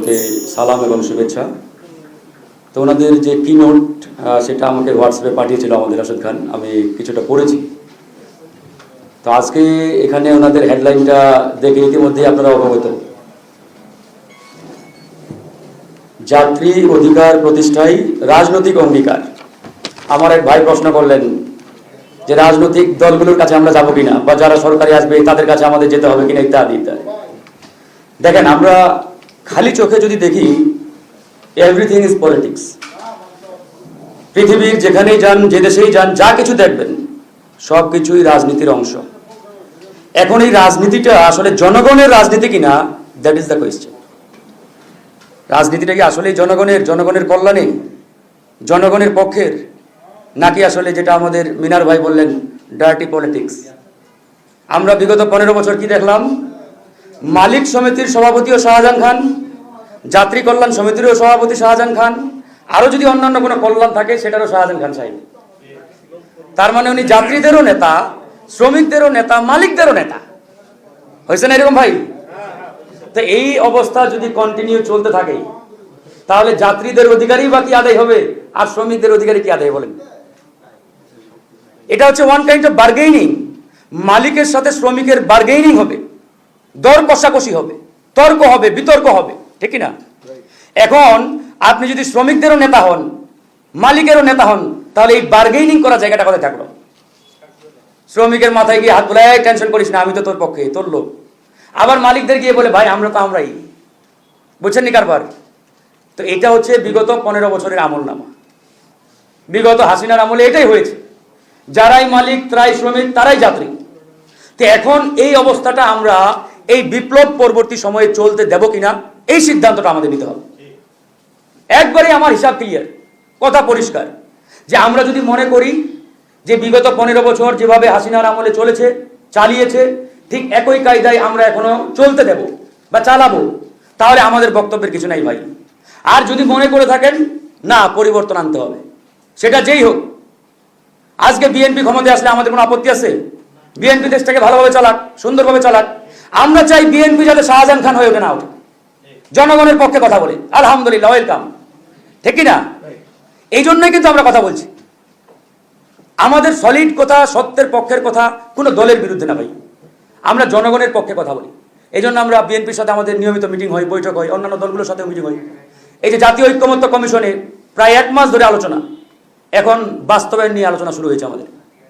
থেকে সালাম এবং শুভেচ্ছা। তো ওনাদের যে কিনোট সেটা আমাকে হোয়াটসঅ্যাপে পাঠিয়েছিল আমাদের রাশেদ খান, আমি কিছুটা পড়েছি। তো আজকে এখানে ওনাদের হেডলাইনটা দেখে ইতিমধ্যেই আপনারা অবগত। যাত্রী অধিকার প্রতিষ্ঠায় রাজনৈতিক অঙ্গীকার। আমার এক ভাই প্রশ্ন করলেন যে রাজনৈতিক দলগুলোর কাছে আমরা যাব কিনা, বা যারা সরকারি আসবে তাদের কাছে আমাদের যেতে হবে কিনা, ইত্যাদি ইত্যাদি। দেখেন, আমরা খালি চোখে যদি দেখি, এভরিথিং ইজ পলিটিক্স। পৃথিবীর যেখানেই যান, যে দেশেই যান, যা কিছু দেখবেন সব কিছুই রাজনীতির অংশ। এখন এই রাজনীতিটা আসলে জনগণের রাজনীতি কিনা, দ্যাট ইজ দ্য কোয়েশ্চেন। রাজনীতিটা কি আসলে জনগণের কল্যাণে, জনগণের পক্ষের, নাকি আসলে যেটা আমাদের মিনার ভাই বললেন ডার্টি পলিটিক্স? আমরা বিগত 15 বছর কি দেখলাম? মালিক সমিতির সভাপতিও শাহজাহান খান, যাত্রী কল্যাণ সমিতিরও সভাপতি শাহজাহান খান, আরো যদি অন্যান্য কোনো কল্যাণ থাকে সেটারও শাহজাহান খান সাহেব। তার মানে উনি যাত্রীদেরও নেতা, শ্রমিকদেরও নেতা, মালিকদেরও নেতা। হয়েছে না এরকম ভাই? তো এই অবস্থা যদি কন্টিনিউ চলতে থাকে, তাহলে যাত্রীদের অধিকারই বা কি আদায় হবে, আর শ্রমিকদের অধিকারই কি আদায়? বলেন। এটা হচ্ছে ওয়ান কাইন্ড অফ বার্গেনিং। মালিকের সাথে শ্রমিকের বার্গেনিং হবে, দর কষাকষি হবে, তর্ক হবে, বিতর্ক হবে, ঠিক না? এখন আপনি যদি শ্রমিকদেরও নেতা হন, মালিকেরও নেতা হন, তাহলে এই বার্গেনিং করার জায়গাটা কোথায় থাকলো? শ্রমিকের মাথায় গিয়ে হাত বলে, টেনশন করিস না, আমি তো তোর পক্ষে, তোর লোক। আবার মালিকদের গিয়ে বলে, ভাই আমরা তো আমরাই। বুঝছেন নি কারবার? তো এটা হচ্ছে বিগত 15 বছরের আমল নামা। বিগত হাসিনার আমলে এটাই হয়েছে। যারাই মালিক, তারাই শ্রমিক, তারাই যাত্রী। তো এখন এই অবস্থাটা আমরা এই বিপ্লব পরবর্তী সময়ে চলতে দেব কিনা, এই সিদ্ধান্তটা আমাদের নিতে হবে। একবারে আমার হিসাব ক্লিয়ার, কথা পরিষ্কার, যে আমরা যদি মনে করি যে বিগত 15 বছর যেভাবে হাসিনার আমলে চলেছে, চালিয়েছে, ঠিক একই কায়দায় আমরা এখনো চলতে দেব বা চালাবো, তাহলে আমাদের বক্তব্যের কিছু নাই ভাই। আর যদি মনে করে থাকেন না, পরিবর্তন আনতে হবে, সেটা যেই হোক। আজকে বিএনপি ক্ষমতায় আসলে আমাদের কোনো আপত্তি আছে? বিএনপি দেশটাকে ভালোভাবে চালাক, সুন্দরভাবে চালাক। আমরা চাই বিএনপি যাতে শাহজাহান খান হয়ে ওঠে না ওঠে, জনগণের পক্ষে কথা বলে, আলহামদুলিল্লাহ, ওয়েলকাম, ঠিক কি না? এই জন্যই কিন্তু আমরা কথা বলছি। আমাদের সলিড কথা, সত্যের পক্ষের কথা, কোনো দলের বিরুদ্ধে না ভাই। আমরা জনগণের পক্ষে কথা বলি। এই জন্য আমরা বিএনপির সাথে আমাদের নিয়মিত মিটিং হয়, বৈঠক হয়, অন্যান্য দলগুলোর সাথেও মিটিং হয়। এই যে জাতীয় ঐক্যমত্য কমিশনে প্রায় 1 মাস ধরে আলোচনা, এখন বাস্তবায়ন নিয়ে আলোচনা শুরু হয়েছে আমাদের।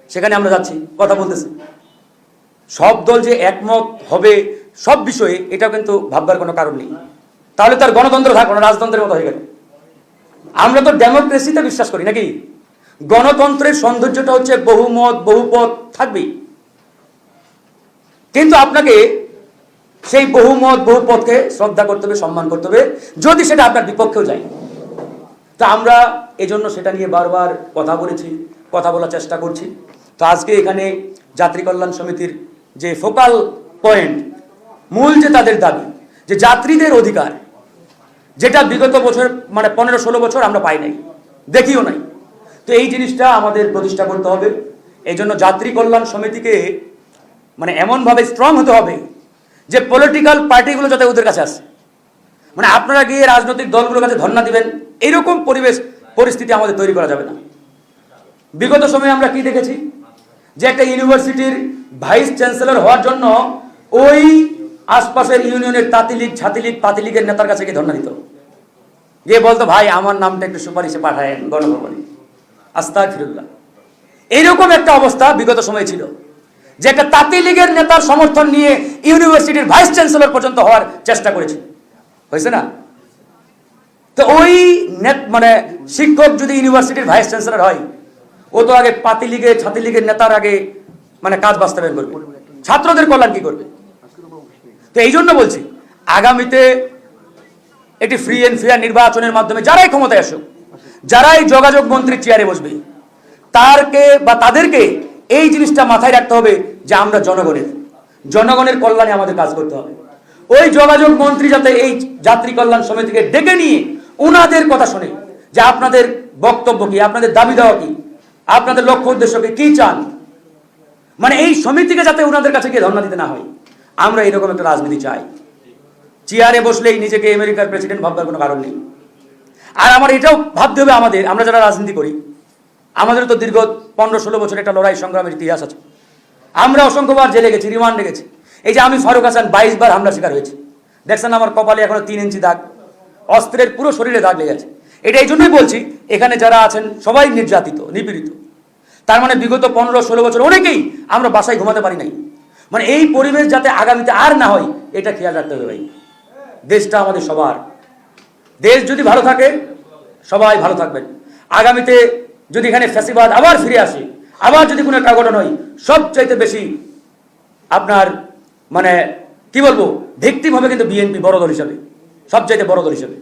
সেখানে আমরা যাচ্ছি, কথা বলতেছি। সব দল যে একমত হবে সব বিষয়ে, এটা কিন্তু ভাববার কোনো কারণ নেই। তাহলে তার গণতন্ত্র থাকবে না, রাজতন্ত্রের মতো হয়ে গেল। আমরা তো ডেমোক্রেসিতে বিশ্বাস করি নাকি? গণতন্ত্রের সৌন্দর্যটা হচ্ছে বহুমত, বহুপথ থাকবেই, কিন্তু আপনাকে সেই বহুমত, বহুপথকে শ্রদ্ধা করতে হবে, সম্মান করতে হবে, যদি সেটা আপনার বিপক্ষেও যায়। তা আমরা এজন্য সেটা নিয়ে বারবার কথা বলেছি, কথা বলার চেষ্টা করছি। তো আজকে এখানে যাত্রী কল্যাণ সমিতির যে ফোকাল পয়েন্ট, মূল যে তাদের দাবি, যে যাত্রীদের অধিকার, যেটা বিগত বছর মানে 15-16 বছর আমরা পাই নাই, দেখিও নাই। তো এই জিনিসটা আমাদের প্রতিষ্ঠা করতে হবে। এই জন্য যাত্রী কল্যাণ সমিতিকে মানে এমনভাবে স্ট্রং হতে হবে যে পলিটিক্যাল পার্টিগুলো যাতে ওদের কাছে আসে, মানে আপনারা গিয়ে রাজনৈতিক দলগুলোর কাছে ধর্ণা দিবেন, এইরকম পরিস্থিতি আমাদের তৈরি করা যাবে না। বিগত সময়ে আমরা কি দেখেছি, যে একটা ইউনিভার্সিটির ভাইস চ্যান্সেলর হওয়ার জন্য ওই আশপাশের ইউনিয়নের তাঁতিলীগ, ছাতিলীগ, পাতিলীগের নেতার কাছে গিয়ে ধর্ণা দিত, গিয়ে বলতো, ভাই আমার নামটা একটু সুপারিশে পাঠায়েন গণভবনে। আস্তাগফিরুল্লাহ। এইরকম একটা অবস্থা বিগত সময়ে ছিল, যে একটা তাঁতিলীগের নেতার সমর্থন নিয়ে ইউনিভার্সিটির ভাইস চ্যান্সেলর পর্যন্ত হওয়ার চেষ্টা করেছে। হয়েছে না? তো ওই মানে শিক্ষক যদি ইউনিভার্সিটির ভাইস চ্যান্সেলর হয়, ও তো আগে পাতিলীগের, ছাতিলীগের নেতার আগে মানে কাজ বাস্তবায়ন করবে, ছাত্রদের কল্যাণ কি করবে? তো এই জন্য বলছি, আগামীতে একটি ফ্রি এন্ড ফেয়ার নির্বাচনের মাধ্যমে যারাই ক্ষমতায় আসুক, যারাই যোগাযোগ মন্ত্রীর চেয়ারে বসবে, তাদেরকে এই জিনিসটা মাথায় রাখতে হবে যে আমরা জনগণের কল্যাণে আমাদের কাজ করতে হবে। ওই যোগাযোগ মন্ত্রী যাতে এই যাত্রী কল্যাণ সমিতিকে ডেকে নিয়ে ওনাদের কথা শুনে, যে আপনাদের বক্তব্য কি, আপনাদের দাবি দেওয়া কি, আপনাদের লক্ষ্য উদ্দেশ্যকে কি চান, মানে এই সমিতিকে যাতে ওনাদের কাছে গিয়ে ধর্ণা দিতে না হয়। আমরা এরকম একটা রাজনীতি চাই। চেয়ারে বসলেই নিজেকে আমেরিকার প্রেসিডেন্ট ভাববার কোনো কারণ নেই। আর আমার এটাও ভাবতে হবে, আমরা যারা রাজনীতি করি, আমাদের তো দীর্ঘ 15-16 বছর একটা লড়াই সংগ্রামের ইতিহাস আছে। আমরা অসংখ্যবার জেলে গেছি, রিমান্ডে গেছি। এই যে আমি ফারুক হাসান 22 বার হামলা শিকার হয়েছি, দেখছেন আমার কপালে এখনো 3 ইঞ্চি দাগ, অস্ত্রের পুরো শরীরে দাগ লেগে আছে। এটা এই জন্যই বলছি, এখানে যারা আছেন সবাই নির্যাতিত, নিপীড়িত। তার মানে বিগত 15-16 বছর অনেকেই আমরা বাসায় ঘুমাতে পারি নাই। মানে এই পরিবেশ যাতে আগামীতে আর না হয়, এটা খেয়াল রাখতে হবে ভাই। দেশটা আমাদের সবার, দেশ যদি ভালো থাকে সবাই ভালো থাকবেন। আগামীতে যদি এখানে ফ্যাসিবাদ আবার ফিরে আসে, আবার যদি কোনো একটা ঘটনা হয়, সবচাইতে বেশি আপনার মানে কি বলবো, ভিকটিম হবে কিন্তু বিএনপি বড় দল হিসাবে, সবচাইতে বড় দল হিসাবে।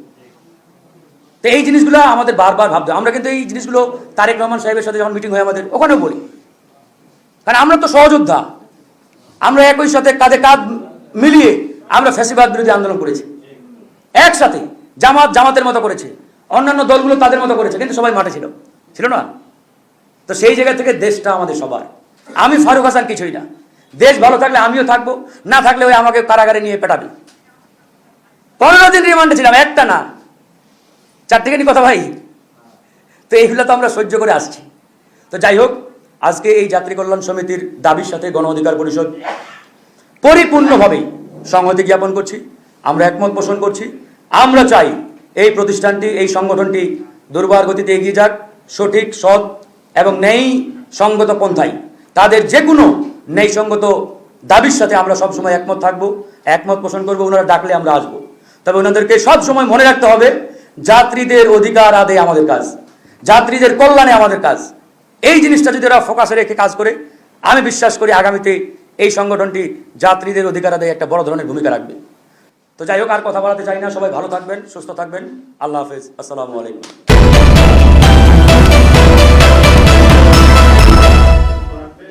তো এই জিনিসগুলো আমাদের বারবার ভাবতে, আমরা কিন্তু এই জিনিসগুলো তারেক রহমান সাহেবের সাথে যখন মিটিং হয় আমাদের, ওখানেও বলি। কারণ আমরা তো সহযোদ্ধা, আমরা একই সাথে কাঁধে কাঁধ মিলিয়ে আমরা ফ্যাসিবাদ বিরোধী আন্দোলন করেছি একসাথে। জামাতের মতো করেছে, অন্যান্য দলগুলো তাদের মতো করেছে, কিন্তু সবাই মাঠে ছিল না? তো সেই জায়গা থেকে দেশটা আমাদের সবার। আমি ফারুক হাসান কিছুই না, দেশ ভালো থাকলে আমিও থাকবো, না থাকলে ওই আমাকে কারাগারে নিয়ে পেটাবে। 15 দিন রিমান্ডে ছিলাম, একটা না 4টি কথা ভাই। তো এইগুলো তো আমরা সহ্য করে আসছি। তো যাই হোক, আজকে এই যাত্রী কল্যাণ সমিতির দাবির সাথে গণ অধিকার পরিষদ পরিপূর্ণভাবে সংহতি জ্ঞাপন করছি, আমরা একমত পোষণ করছি। আমরা চাই এই প্রতিষ্ঠানটি, এই সংগঠনটি দুর্বার গতিতে এগিয়ে যাক, সঠিক, সৎ এবং ন্যায় সঙ্গত পন্থায়। তাদের যে কোনো ন্যায়সঙ্গত দাবির সাথে আমরা সবসময় একমত থাকবো, একমত পোষণ করবো। ওনারা ডাকলে আমরা আসবো। তবে ওনাদেরকে সবসময় মনে রাখতে হবে, যাত্রীদের অধিকার আদায়ে আমাদের কাজ, যাত্রীদের কল্যাণে আমাদের কাজ। এই জিনিসটা যদি ওরা ফোকাসে রেখে কাজ করে, আমি বিশ্বাস করি আগামীতে এই সংগঠনটি যাত্রীদের অধিকার আদায়ে একটা বড় ধরনের ভূমিকা রাখবে। তো যাই হোক, আর কথা বলাতে চাই না। সবাই ভালো থাকবেন, সুস্থ থাকবেন। আল্লাহ হাফেজ, আসসালামু আলাইকুম।